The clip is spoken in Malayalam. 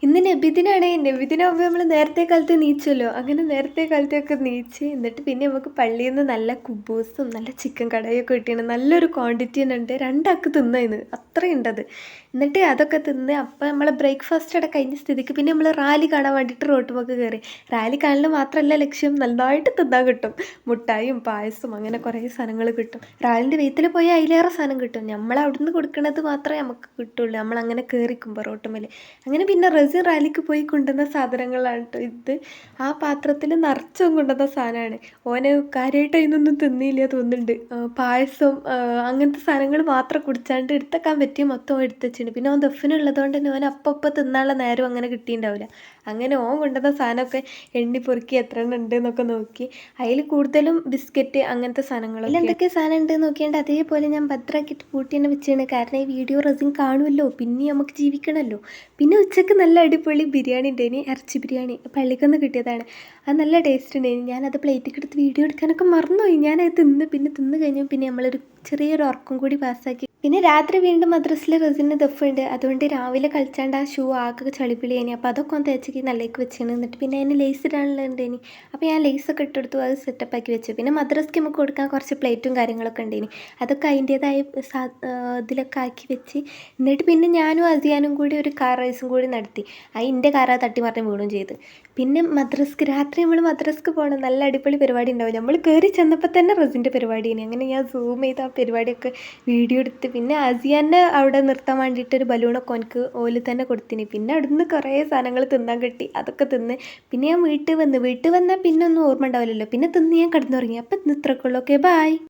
ഇന്ന് നബിദിനാണ്. നബിദിനാകുമ്പോൾ നമ്മൾ നേരത്തെ കാലത്ത് നീച്ചല്ലോ. അങ്ങനെ നേരത്തെ കാലത്തൊക്കെ നീച്ച് എന്നിട്ട് പിന്നെ നമുക്ക് പള്ളിയിൽ നിന്ന് നല്ല കുബൂസും നല്ല ചിക്കൻ കടായിയൊക്കെ കിട്ടിയാണ്. നല്ലൊരു ക്വാണ്ടിറ്റി തന്നെ ഉണ്ട്. രണ്ടാൾക്ക് തിന്നതിന് അത്രയുണ്ടത്. എന്നിട്ട് അതൊക്കെ തിന്ന് അപ്പം നമ്മളെ ബ്രേക്ക്ഫാസ്റ്റ് അവിടെ കഴിഞ്ഞ സ്ഥിതിക്ക് പിന്നെ നമ്മൾ റാലി കാണാൻ വേണ്ടിയിട്ട് റോട്ടുമൊക്കെ കയറി. റാലി കാണൽ മാത്രമല്ല ലക്ഷ്യം, നന്നായിട്ട് തിന്നാൻ കിട്ടും. മുട്ടായും പായസവും അങ്ങനെ കുറേ സാധനങ്ങൾ കിട്ടും. റാലിൻ്റെ വെയ്ത്തിൽ പോയാൽ അതിലേറെ സാധനം കിട്ടും. നമ്മൾ അവിടുന്ന് കൊടുക്കുന്നത് മാത്രമേ നമുക്ക് കിട്ടുള്ളൂ. നമ്മളങ്ങനെ കയറിക്കുമ്പോൾ റോട്ടുമ്മൽ അങ്ങനെ പിന്നെ റസിൻ റാലിക്ക് പോയി കൊണ്ടുവന്ന സാധനങ്ങളാണ് കേട്ടോ ഇത്. ആ പാത്രത്തിൽ നിറച്ചും കൊണ്ടുവന്ന സാധനമാണ്. ഓന് കാര്യമായിട്ട് അതിനൊന്നും തിന്നില്ല തോന്നുന്നുണ്ട്. പായസം അങ്ങനത്തെ സാധനങ്ങൾ മാത്രം കുടിച്ചാണ്ട് എടുത്തേക്കാൻ പറ്റിയ മൊത്തം എടുത്ത് വെച്ചിട്ടുണ്ട്. പിന്നെ ഓൻ ദഫിനുള്ളതുകൊണ്ട് തന്നെ ഓൻ അപ്പം തിന്നാനുള്ള നേരം അങ്ങനെ കിട്ടിയിട്ടുണ്ടാവില്ല. അങ്ങനെ ഓൻ കൊണ്ടുവന്ന സാധനമൊക്കെ എണ്ണി പൊറുക്കി എത്ര എണ്ണം ഉണ്ട് എന്നൊക്കെ നോക്കി. അതിൽ കൂടുതലും ബിസ്ക്കറ്റ് അങ്ങനത്തെ സാധനങ്ങളൊക്കെ. എന്തൊക്കെ സാധനം ഉണ്ട് നോക്കിയാണ്ട് അതേപോലെ ഞാൻ ഭദ്രമാക്കിയിട്ട് പൂട്ടി തന്നെ വെച്ചാണ്. കാരണം ഈ വീഡിയോ റസിൻ കാണുമല്ലോ, പിന്നെ നമുക്ക് ജീവിക്കണമല്ലോ. പിന്നെ ഉച്ചയ്ക്ക് നല്ല അടിപൊളി ബിരിയാണി ഉണ്ടായിന്, ഇറച്ചി ബിരിയാണി പള്ളിക്കൊന്ന് കിട്ടിയതാണ്. അത് നല്ല ടേസ്റ്റ് ഉണ്ടായിന്. ഞാനത് പ്ലേറ്റിൽ എടുത്ത് വീഡിയോ എടുക്കാനൊക്കെ മറന്നുപോയി. ഞാനത് പിന്നെ തിന്ന് കഴിഞ്ഞു പിന്നെ നമ്മളൊരു ചെറിയൊരു ഉറക്കം കൂടി പാസ്സാക്കി. പിന്നെ രാത്രി വീണ്ടും മദ്രസിൽ റസിന് ദഫുണ്ട്. അതുകൊണ്ട് രാവിലെ കളിച്ചാണ്ട് ആ ഷൂ ആകെ ചളിപ്പിളിയേനി. അപ്പോൾ അതൊക്കെ ഒന്ന് തേച്ചേക്ക് നല്ലേക്ക് വെച്ചാണ്. എന്നിട്ട് പിന്നെ അതിന് ലേസ് ഇടാനുള്ളതുണ്ടേനി. അപ്പോൾ ഞാൻ ലേസൊക്കെ ഇട്ടെടുത്തു, അത് സെറ്റപ്പാക്കി വെച്ചു. പിന്നെ മദ്രസ്ക്ക് നമുക്ക് കൊടുക്കാൻ കുറച്ച് പ്ലേറ്റും കാര്യങ്ങളൊക്കെ ഉണ്ടേനി. അതൊക്കെ അതിൻ്റേതായ ഇതിലൊക്കെ ആക്കി വെച്ച് എന്നിട്ട് പിന്നെ ഞാനും അസിയാനും കൂടി ഒരു കാർ റേസും കൂടി നടത്തി. അതിൻ്റെ കാറാ തട്ടി മറിഞ്ഞ് വീണും ചെയ്ത്. പിന്നെ രാത്രി നമ്മൾ മദ്രസ്ക്ക് പോകണം. നല്ല അടിപൊളി പരിപാടി ഉണ്ടാവും. നമ്മൾ കയറി ചെന്നപ്പോൾ തന്നെ റസിൻ്റെ പരിപാടിയാണ്. അങ്ങനെ ഞാൻ സൂം ചെയ്ത് ആ പരിപാടിയൊക്കെ വീഡിയോ എടുത്ത് പിന്നെ അസിയാനെ അവിടെ നിർത്താൻ വേണ്ടിയിട്ടൊരു ബലൂണൊക്കെ ഓനക്ക് ഓല് തന്നെ കൊടുത്തിന്. പിന്നെ അവിടുന്ന് കുറേ സാധനങ്ങൾ തിന്നാൻ കിട്ടി. അതൊക്കെ തിന്ന് പിന്നെ ഞാൻ വീട്ടിൽ വന്നാൽ പിന്നെ ഒന്നും ഓർമ്മ ഉണ്ടാവില്ലല്ലോ. പിന്നെ തിന്ന് ഞാൻ കിടന്നുറങ്ങി. അപ്പം ഇന്ന് ഇത്രയൊക്കെ ഉള്ളൂ. Okay, by.